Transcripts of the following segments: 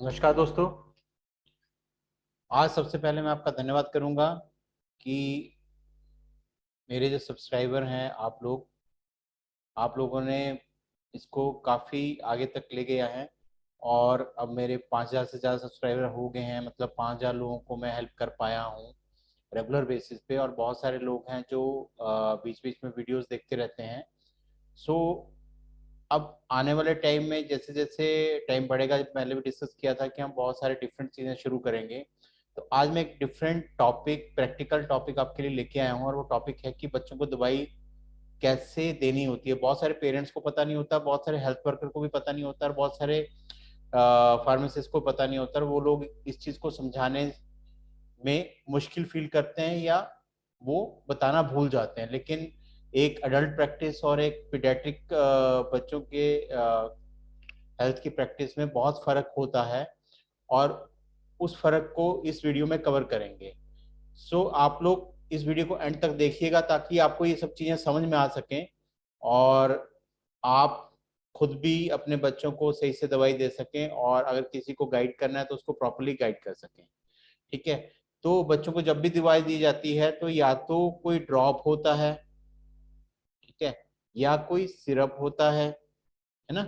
नमस्कार दोस्तों। आज सबसे पहले मैं आपका धन्यवाद करूंगा कि मेरे जो सब्सक्राइबर हैं आप लोगों ने इसको काफ़ी आगे तक ले गया है और अब मेरे 5,000 से ज़्यादा सब्सक्राइबर हो गए हैं। मतलब 5,000 लोगों को मैं हेल्प कर पाया हूँ रेगुलर बेसिस पे। और बहुत सारे लोग हैं जो बीच बीच में वीडियोस देखते रहते हैं। सो अब आने वाले टाइम में जैसे जैसे टाइम बढ़ेगा, पहले भी डिस्कस किया था कि हम बहुत सारे डिफरेंट चीज़ें शुरू करेंगे। तो आज मैं एक डिफरेंट टॉपिक, प्रैक्टिकल टॉपिक आपके लिए लेके आया हूँ और वो टॉपिक है कि बच्चों को दवाई कैसे देनी होती है। बहुत सारे पेरेंट्स को पता नहीं होता, बहुत सारे हेल्थ वर्कर को भी पता नहीं होता और बहुत सारे फार्मासिस्ट को पता नहीं होता और वो लोग इस चीज़ को समझाने में मुश्किल फील करते हैं या वो बताना भूल जाते हैं। लेकिन एक अडल्ट प्रैक्टिस और एक पीडियाट्रिक बच्चों के हेल्थ की प्रैक्टिस में बहुत फर्क होता है और उस फर्क को इस वीडियो में कवर करेंगे। आप लोग इस वीडियो को एंड तक देखिएगा ताकि आपको ये सब चीज़ें समझ में आ सकें और आप खुद भी अपने बच्चों को सही से दवाई दे सकें और अगर किसी को गाइड करना है तो उसको प्रॉपरली गाइड कर सकें। ठीक है। तो बच्चों को जब भी दवाई दी जाती है तो या तो कोई ड्रॉप होता है, ठीक है, या कोई सिरप होता है ना।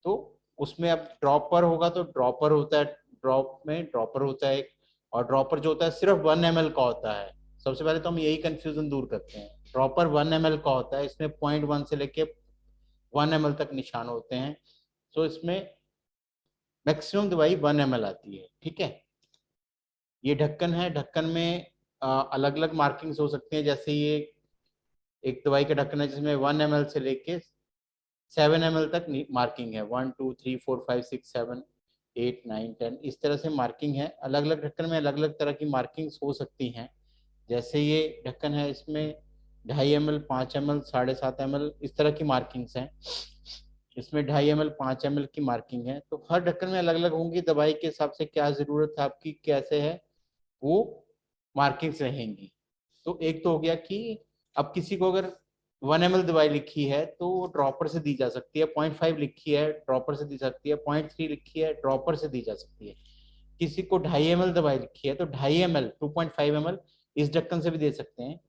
तो उसमें अब ड्रॉपर होगा तो ड्रॉपर होता है, ड्रॉप में ड्रॉपर होता है एक, और ड्रॉपर जो होता है सिर्फ 1 ml का होता है। सबसे पहले तो हम यही कंफ्यूजन दूर करते हैं। ड्रॉपर 1 ml का होता है, इसमें 0.1 से लेके 1 ml तक निशान होते हैं। इसमें मैक्सिमम दवाई 1 ml आती है। ठीक है। ये ढक्कन है, ढक्कन में अलग अलग मार्किंग्स हो सकती हैं। जैसे ये एक दवाई का ढक्कन है जिसमें 1 ml से लेके 7 ml तक मार्किंग है। 1 2 3 4 5 6 7 8 9 10 इस तरह से मार्किंग है। अलग अलग ढक्कन में अलग अलग तरह की मार्किंग्स हो सकती हैं। जैसे ये ढक्कन है, इसमें 2.5 ml, 5 ml, 7.5 ml इस तरह की मार्किंग्स हैं। इसमें 2.5 ml, 5 ml की मार्किंग है। तो हर ढक्कन में अलग अलग होंगी, दवाई के हिसाब से क्या जरूरत है आपकी, कैसे है वो मार्किंग्स रहेंगी। तो एक तो हो गया कि अब किसी को अगर 1 ml दवाई लिखी है तो वो ड्रॉपर से दी जा सकती है, 0.5 लिखी है ड्रॉपर से दी सकती है, 0.3 लिखी है ड्रॉपर से दी जा सकती है। किसी को 2.5 ml दवाई लिखी है तो 2.5 ml, 2.5 ml इस ढक्कन से भी दे सकते हैं,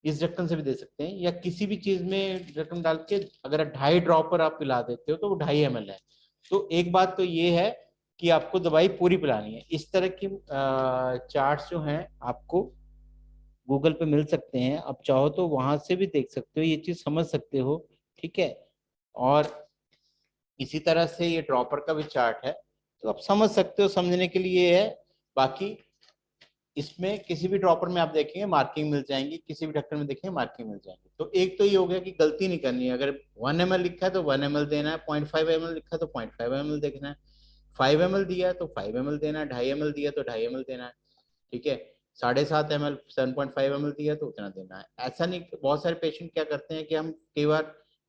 इस ढक्कन से भी दे सकते हैं, या किसी भी चीज में ढक्कन डाल के अगर 2.5 ड्रॉपर आप पिला देते हो तो वो 2.5 ml है। तो एक बात तो ये है कि आपको दवाई पूरी पिलानी है। इस तरह की चार्ट्स जो हैं आपको गूगल पे मिल सकते हैं, आप चाहो तो वहां से भी देख सकते हो, ये चीज समझ सकते हो। ठीक है। और इसी तरह से ये ड्रॉपर का भी चार्ट है, तो आप समझ सकते हो, समझने के लिए है। बाकी इसमें किसी भी ड्रॉपर में आप देखेंगे मार्किंग मिल जाएंगी, किसी भी ढक्कन में देखेंगे मार्किंग मिल जाएंगी। तो एक तो ये हो गया कि गलती नहीं करनी है। अगर 1 ml लिखा है तो 1 ml देना है, 0.5 ml लिखा है तो 0.5 ml देखना है, 5 ml दिया है तो 5 ml देना है, 2.5 ml दिया तो 2.5 ml देना है। ठीक है। 7.5 ml, 7.5 ml दिया तो उतना देना है। ऐसा नहीं, बहुत सारे पेशेंट क्या करते हैं कि हम कई बार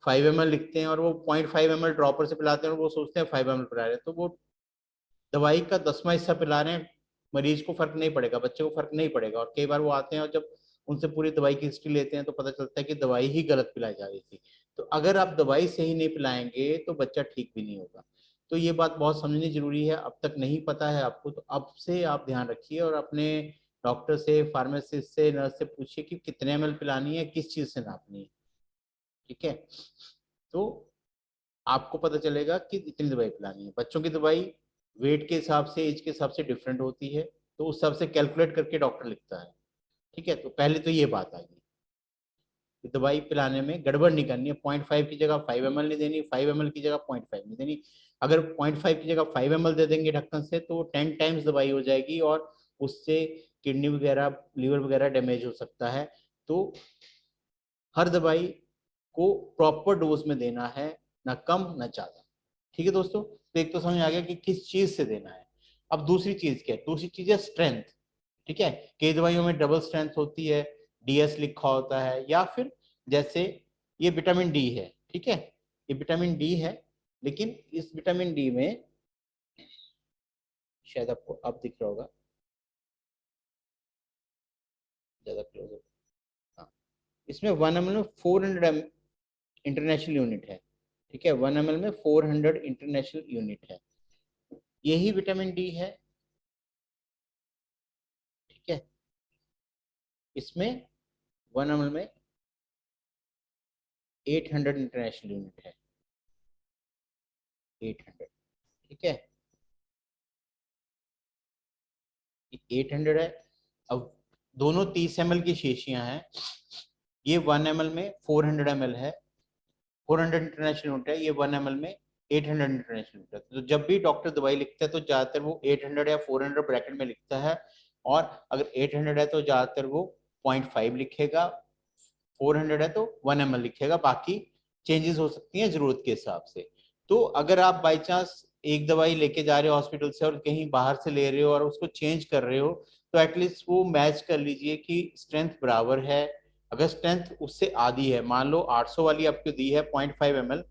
5 ml लिखते हैं और वो 0.5 ml ड्रॉपर से पिलाते हैं और वो सोचते हैं 5 ml पिला रहे हैं, तो वो दवाई का 10वां हिस्सा पिला रहे हैं। मरीज को फर्क नहीं पड़ेगा, बच्चे को फर्क नहीं पड़ेगा। और कई बार वो आते हैं और जब उनसे पूरी दवाई की हिस्ट्री लेते हैं तो पता चलता है कि दवाई ही गलत पिलाई जा रही थी। तो अगर आप दवाई सही नहीं पिलाएंगे तो बच्चा ठीक भी नहीं होगा। तो ये बात बहुत समझनी जरूरी है। अब तक नहीं पता है आपको तो अब से आप ध्यान रखिए और अपने डॉक्टर से, फार्मासिस्ट से, नर्स से पूछिए कि कितने एमएल पिलानी है, किस चीज से नापनी है। ठीक है। तो आपको पता चलेगा कि इतनी दवाई पिलानी है। बच्चों की दवाई वेट के हिसाब से, एज के हिसाब से डिफरेंट होती है, तो उस हिसाब से कैलकुलेट करके डॉक्टर लिखता है। ठीक है। तो पहले तो ये बात आ गई कि दवाई पिलाने में गड़बड़ नहीं करनी है। 0.5 की जगह 5 ml नहीं देनी, 5 ml की जगह 0.5 नहीं देनी। अगर 0.5 की जगह 5 ml दे देंगे ढक्कन से तो 10 टाइम्स दवाई हो जाएगी और उससे किडनी वगैरह, लीवर वगैरह डैमेज हो सकता है। तो हर दवाई को प्रॉपर डोज में देना है, ना कम ना ज्यादा। ठीक है दोस्तों। तो एक तो समझ आ गया कि किस चीज से देना है। अब दूसरी चीज क्या है? दूसरी चीज है स्ट्रेंथ। ठीक है। कई दवाइयों में डबल स्ट्रेंथ होती है, डीएस लिखा होता है, या फिर जैसे ये विटामिन डी है। ठीक है। ये विटामिन डी है, लेकिन इस विटामिन डी में शायद आपको अब दिख रहा होगा, ज्यादा क्लोज, हाँ, इसमें 1 ml में 400 इंटरनेशनल यूनिट है। ठीक है। 1 ml में 400 इंटरनेशनल यूनिट है। यही विटामिन डी है, ठीक है। इसमें 1 ml में 800 इंटरनेशनल यूनिट है, 800, ठीक है, 800 है। अब दोनों 30 ml की शीशियां हैं, ये 1 ml में 400 ml है, 400 इंटरनेशनल यूनिट है, ये 1 ml में 800 इंटरनेशनल यूनिट है। तो जब भी डॉक्टर दवाई लिखता है तो ज्यादातर वो 800 या 400 ब्रैकेट में लिखता है, और अगर 800 है तो ज्यादातर वो 0.5 लिखेगा, 400 है तो 1 ml लिखेगा, बाकी चेंजेस हो सकती हैं जरूरत के हिसाब से। तो अगर आप बाई चांस एक दवाई लेके जा रहे हो हॉस्पिटल से और कहीं बाहर से ले रहे हो और उसको चेंज कर रहे हो, तो एटलीस्ट वो मैच कर लीजिए कि स्ट्रेंथ बराबर है। अगर स्ट्रेंथ उससे आधी है, मान लो 800 वाली आपको दी है 0.5 ml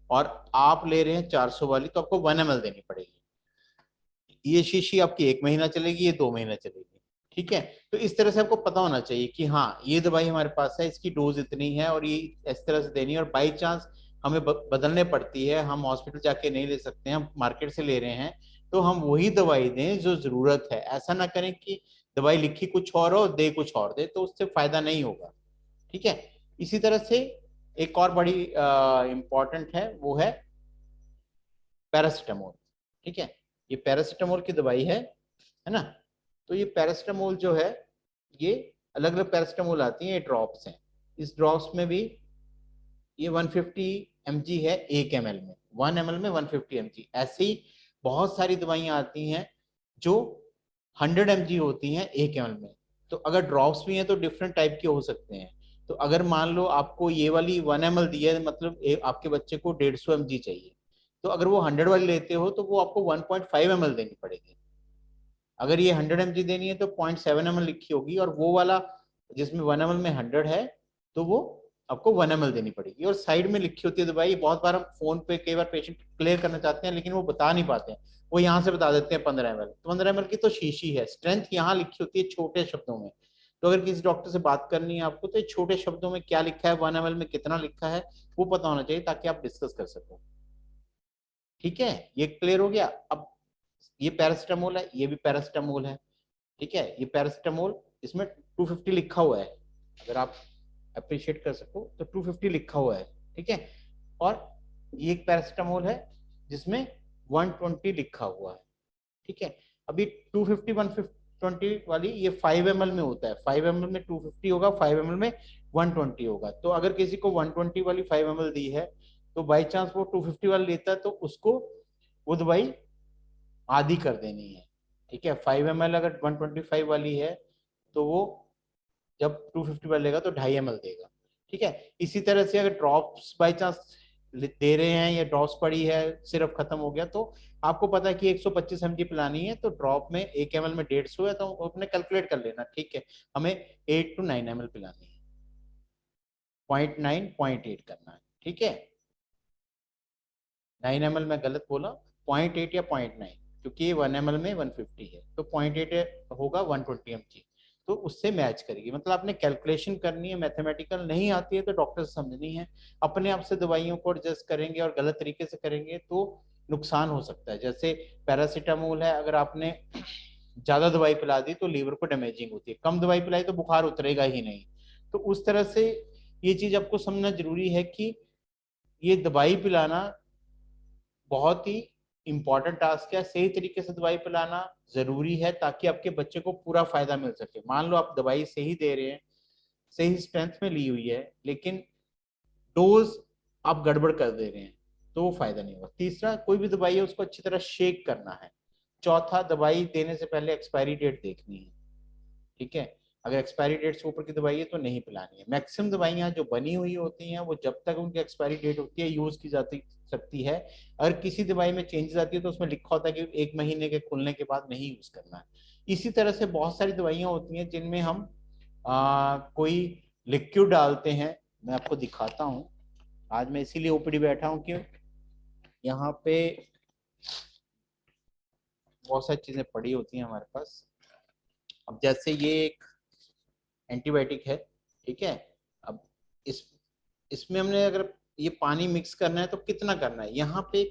और आप ले रहे हैं 400 वाली, तो आपको 1 ml देनी पड़ेगी। ये शीशी आपकी 1 महीना चलेगी, ये 2 महीना चलेगी, ठीक है। तो इस तरह से आपको पता होना चाहिए कि हाँ ये दवाई हमारे पास है, इसकी डोज इतनी है और ये इस तरह से देनी है, और बाई चांस हमें बदलने पड़ती है, हम हॉस्पिटल जाके नहीं ले सकते हैं, हम मार्केट से ले रहे हैं, तो हम वही दवाई दें जो जरूरत है। ऐसा ना करें कि दवाई लिखी कुछ और हो, दे कुछ और दे, तो उससे फायदा नहीं होगा, ठीक है। इसी तरह से एक और बड़ी इंपॉर्टेंट है, वो है पैरासिटामोल, ठीक है। ये पैरासिटामोल की दवाई है ना। तो ये पैरासिटामोल जो है, ये अलग अलग पैरासिटामोल आती हैं, ये ड्रॉप्स हैं। इस ड्रॉप्स में भी ये 150 mg है 1 ml में, 1 ml में 150 mg। ऐसे ही बहुत सारी दवाइयां आती हैं जो 100 mg होती हैं 1 ml में। तो अगर ड्रॉप्स भी हैं तो डिफरेंट टाइप के हो सकते हैं। तो अगर मान लो आपको ये वाली 1 ml दी है, मतलब आपके बच्चे को 150 mg चाहिए, तो अगर वो 100 वाली लेते हो तो वो आपको 1.5 ml देनी पड़ेगी। अगर ये 100 mg देनी है तो 0.7 ml लिखी होगी, और वो वाला जिसमें 1 ml में 100 है, तो वो आपको 1 ml देनी पड़ेगी। और साइड में लिखी होती है दवाई। बहुत बार हम फोन पे कई बार पेशेंट क्लियर करना चाहते हैं लेकिन वो बता नहीं पाते हैं, वो यहाँ से बता देते हैं 15 ml। तो 15 ml की तो शीशी है, स्ट्रेंथ यहाँ लिखी होती है छोटे शब्दों में। तो अगर किसी डॉक्टर से बात करनी है आपको, तो ये छोटे शब्दों में क्या लिखा है, 1 ml में कितना लिखा है, वो पता होना चाहिए ताकि आप डिस्कस कर सको, ठीक है। ये क्लियर हो गया। अब ये पैरासिटामोल है, ये भी पैरासिटामोल है, ठीक है। ये पैरासिटामोल, इसमें 250 लिखा हुआ है, अगर आप अप्रिशिएट कर सको तो 250 लिखा हुआ है, ठीक है। और ये एक पैरासिटामोल है जिसमें 120 लिखा हुआ है, ठीक है। अभी 250 120 वाली ये 5 ml में होता है, 5 ml में 250 होगा, 5 ml में 120 होगा। तो अगर किसी को 120 वाली 5 ml दी है, तो बाई चांस वो 250 वाली लेता है, तो उसको वो दवाई आधी कर देनी है, ठीक है। 5 ml अगर 125 वाली है, तो वो जब 250 वाला लेगा तो 2.5 ml देगा, ठीक है। इसी तरह से अगर ड्रॉप्स बाई चांस दे रहे हैं या ड्रॉप्स पड़ी है, सिर्फ खत्म हो गया, तो आपको पता है कि 125 mg पिलानी है, तो ड्रॉप में 1 ml में 150 है, तो अपने कैलकुलेट कर लेना, ठीक है। हमें 8 to 9 ml पिलानी है, 0.9 0.8 करना है, ठीक है। 9 ml में गलत बोला, 0.8 या 0.9, क्योंकि ये 1 ml में 150 है, तो 0.8 होगा 120 mg। तो उससे मैच करेगी, मतलब आपने कैलकुलेशन करनी है, मैथमेटिकल नहीं आती है तो डॉक्टर से समझनी है। अपने आप से दवाइयों को एडजस्ट करेंगे और गलत तरीके से करेंगे तो नुकसान हो सकता है। जैसे पैरासीटामोल है, अगर आपने ज्यादा दवाई पिला दी तो लीवर को डैमेजिंग होती है, कम दवाई पिलाई तो बुखार उतरेगा ही नहीं। तो उस तरह से ये चीज आपको समझना जरूरी है कि ये दवाई पिलाना बहुत ही इंपॉर्टेंट टास्क है। सही तरीके से दवाई पिलाना जरूरी है ताकि आपके बच्चे को पूरा फायदा मिल सके। मान लो आप दवाई सही दे रहे हैं, सही स्ट्रेंथ में ली हुई है, लेकिन डोज आप गड़बड़ कर दे रहे हैं, तो वो फायदा नहीं होगा। तीसरा, कोई भी दवाई है उसको अच्छी तरह शेक करना है। चौथा, दवाई देने से पहले एक्सपायरी डेट देखनी है, ठीक है। अगर एक्सपायरी डेट से ऊपर की दवाई है तो नहीं पिलानी है। मैक्सिमम दवाइयां जो बनी हुई होती हैं वो जब तक उनकी एक्सपायरी डेट होती है यूज की जाती सकती है। अगर किसी दवाई में चेंजेस आती है तो उसमें लिखा होता है कि 1 महीने के खुलने के बाद नहीं यूज करना है। इसी तरह से बहुत सारी दवाइयां होती हैं जिनमें हम कोई लिक्विड डालते हैं। मैं आपको दिखाता हूँ, आज मैं इसीलिए ओपीडी बैठा हूँ कि यहाँ पे बहुत सारी चीजें पड़ी होती हैं हमारे पास। अब जैसे ये एक एंटीबायोटिक है, ठीक है। अब इस इसमें हमने अगर ये पानी मिक्स करना है तो कितना करना है, यहाँ पे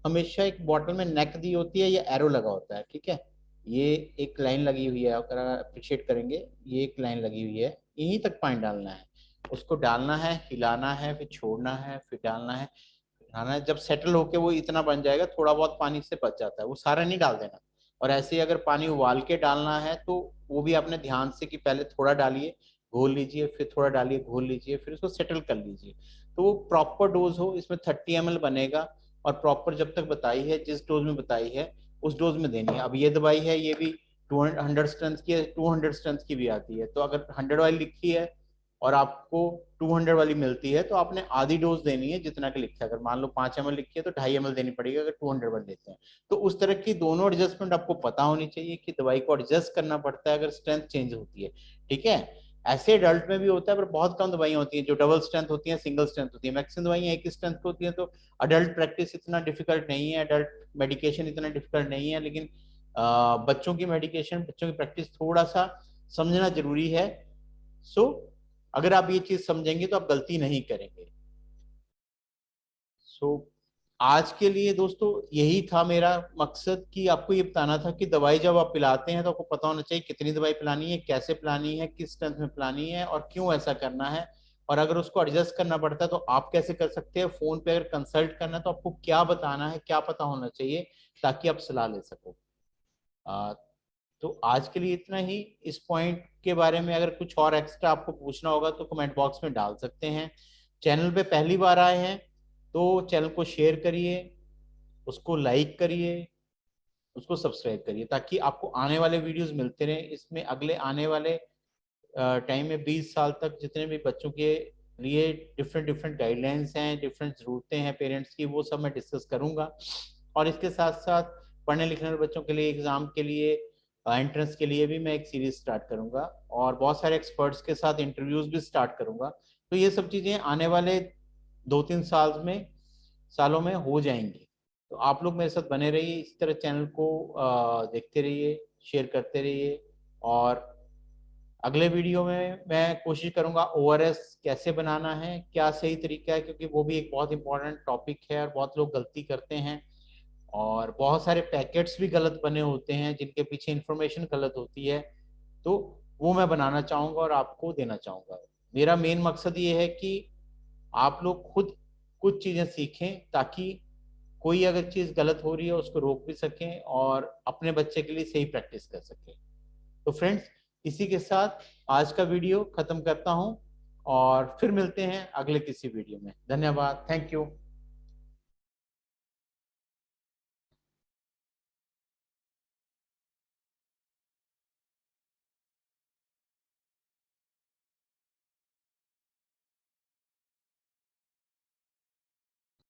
हमेशा एक बॉटल में नेक दी होती है या एरो लगा होता है, ठीक है। ये एक लाइन लगी हुई है, अगर अप्रिशिएट करेंगे, ये एक लाइन लगी हुई है, यहीं तक पानी डालना है, उसको डालना है, हिलाना है, फिर छोड़ना है, फिर डालना है, हिलाना है। जब सेटल होके वो इतना बन जाएगा, थोड़ा बहुत पानी से बच जाता है, वो सारा नहीं डाल देना। और ऐसे ही अगर पानी उबाल के डालना है तो वो भी आपने ध्यान से कि पहले थोड़ा डालिए, घोल लीजिए, फिर थोड़ा डालिए, घोल लीजिए, फिर उसको सेटल कर लीजिए। तो वो प्रॉपर डोज हो, इसमें 30 ml बनेगा। और प्रॉपर जब तक बताई है, जिस डोज में बताई है उस डोज में देनी है। अब ये दवाई है, ये भी 200 स्ट्रेंथ की है, 200 स्ट्रेंथ की भी आती है। तो अगर 100 वाली लिखी है और आपको 200 वाली मिलती है, तो आपने आधी डोज देनी है जितना की लिखा है। अगर मान लो 5 ml लिखी है तो 2.5 ml देनी पड़ेगी अगर 200 वाली लेते हैं। तो उस तरह की दोनों एडजस्टमेंट आपको पता होनी चाहिए कि दवाई को एडजस्ट करना पड़ता है अगर स्ट्रेंथ चेंज होती है, ठीक है। ऐसे एडल्ट में भी होता है, पर बहुत कम दवाइयां होती हैं जो डबल स्ट्रेंथ होती हैं, सिंगल स्ट्रेंथ होती है। मैक्सिमम दवाइयां एक ही स्ट्रेंथ की होती हैं। तो अडल्ट प्रैक्टिस इतना डिफिकल्ट नहीं है, अडल्ट मेडिकेशन इतना डिफिकल्ट नहीं है, लेकिन बच्चों की मेडिकेशन, बच्चों की प्रैक्टिस थोड़ा सा समझना जरूरी है। सो अगर आप ये चीज समझेंगे तो आप गलती नहीं करेंगे। सो आज के लिए दोस्तों यही था मेरा मकसद, कि आपको ये बताना था कि दवाई जब आप पिलाते हैं तो आपको पता होना चाहिए कितनी दवाई पिलानी है, कैसे पिलानी है, किस स्ट्रेंथ में पिलानी है, और क्यों ऐसा करना है। और अगर उसको एडजस्ट करना पड़ता है तो आप कैसे कर सकते हैं। फोन पे अगर कंसल्ट करना है तो आपको क्या बताना है, क्या पता होना चाहिए, ताकि आप सलाह ले सको। आ, तो आज के लिए इतना ही। इस पॉइंट के बारे में अगर कुछ और एक्स्ट्रा आपको पूछना होगा तो कमेंट बॉक्स में डाल सकते हैं। चैनल पे पहली बार आए हैं तो चैनल को शेयर करिए, उसको लाइक करिए, उसको सब्सक्राइब करिए, ताकि आपको आने वाले वीडियोस मिलते रहे। इसमें अगले आने वाले टाइम में 20 साल तक जितने भी बच्चों के लिए डिफरेंट डिफरेंट गाइडलाइंस हैं, डिफरेंट ज़रूरतें हैं पेरेंट्स की, वो सब मैं डिस्कस करूंगा। और इसके साथ साथ पढ़ने लिखने वाले बच्चों के लिए, एग्जाम के लिए, एंट्रेंस के लिए भी मैं एक सीरीज स्टार्ट करूंगा, और बहुत सारे एक्सपर्ट्स के साथ इंटरव्यूज भी स्टार्ट करूंगा। तो ये सब चीज़ें आने वाले 2-3 सालों में हो जाएंगी। तो आप लोग मेरे साथ बने रहिए, इस तरह चैनल को देखते रहिए, शेयर करते रहिए। और अगले वीडियो में मैं कोशिश करूंगा ओआरएस कैसे बनाना है, क्या सही तरीका है, क्योंकि वो भी एक बहुत इंपॉर्टेंट टॉपिक है और बहुत लोग गलती करते हैं। और बहुत सारे पैकेट्स भी गलत बने होते हैं जिनके पीछे इंफॉर्मेशन गलत होती है। तो वो मैं बनाना चाहूंगा और आपको देना चाहूंगा। मेरा मेन मकसद ये है कि आप लोग खुद कुछ चीजें सीखें, ताकि कोई अगर चीज गलत हो रही है उसको रोक भी सकें और अपने बच्चे के लिए सही प्रैक्टिस कर सकें। तो फ्रेंड्स, इसी के साथ आज का वीडियो खत्म करता हूं, और फिर मिलते हैं अगले किसी वीडियो में। धन्यवाद, थैंक यू।